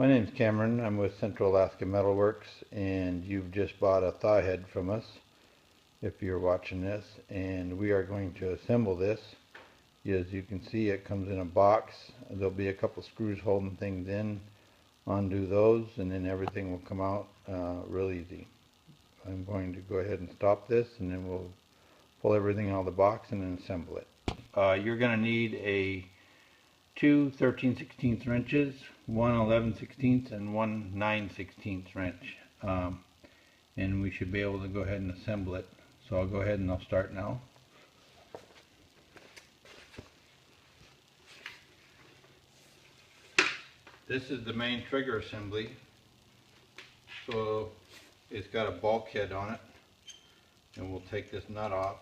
My name's Cameron. I'm with Central Alaska Metalworks, and you've just bought a ThawHead from us if you're watching this, and we are going to assemble this. As you can see, it comes in a box. There'll be a couple screws holding things in. Undo those, and then everything will come out real easy. I'm going to go ahead and stop this, and then we'll pull everything out of the box and then assemble it. You're going to need two 13/16 wrenches, one 11/16, and one 9/16 wrench, and we should be able to go ahead and assemble it. So I'll go ahead and I'll start now. This is the main trigger assembly. So it's got a bulkhead on it, and we'll take this nut off.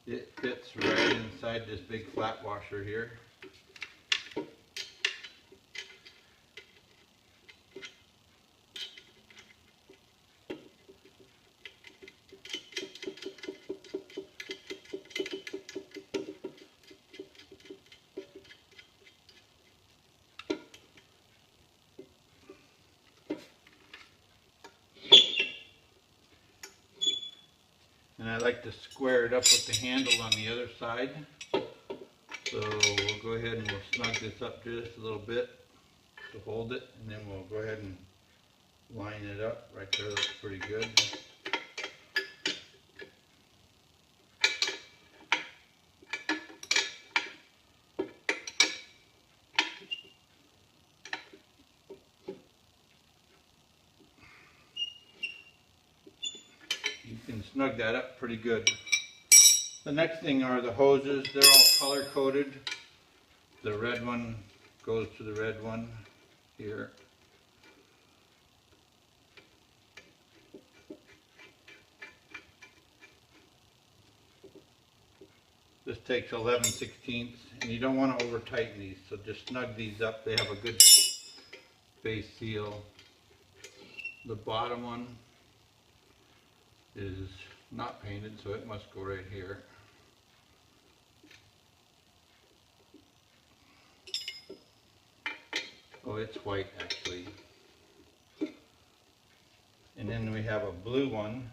It fits right inside this big flat washer here. And I like to square it up with the handle on the other side. So we'll go ahead and we'll snug this up just a little bit to hold it, and then we'll go ahead and line it up. Right there, looks pretty good. You can snug that up pretty good. The next thing are the hoses. They're all color coded. The red one goes to the red one here. This takes 11/16, and you don't want to over tighten these, so just snug these up. They have a good base seal. The bottom one is not painted, so it must go right here. Oh, it's white actually. And then we have a blue one.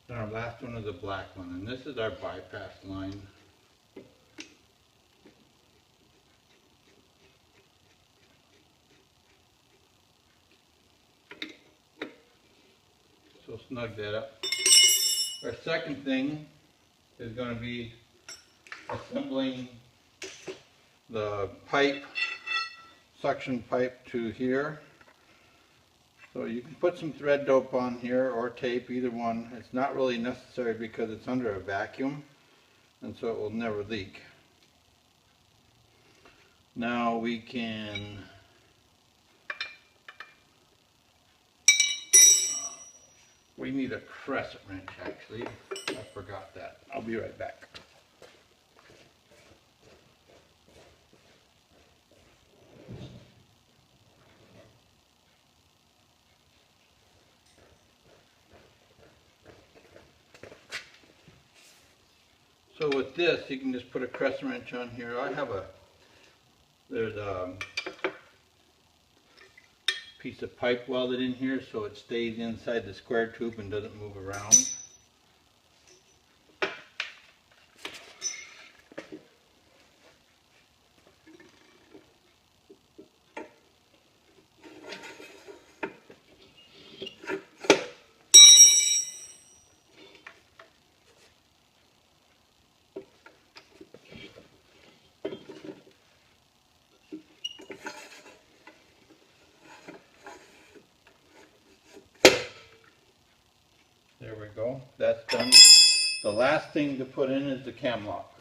And our last one is a black one, and this is our bypass line. So snug that up. Our second thing is going to be assembling the pipe, suction pipe to here. So you can put some thread dope on here or tape, either one. It's not really necessary because it's under a vacuum, and so it will never leak. Now we need a crescent wrench actually. I forgot that. I'll be right back. So with this, you can just put a crescent wrench on here. There's a piece of pipe welded in here so it stays inside the square tube and doesn't move around. There we go. That's done. The last thing to put in is the cam lock.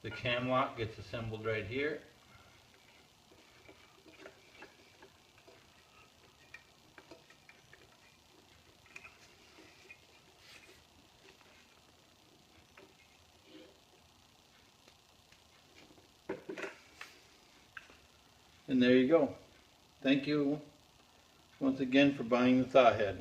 The cam lock gets assembled right here. And there you go. Thank you once again for buying the ThawHead.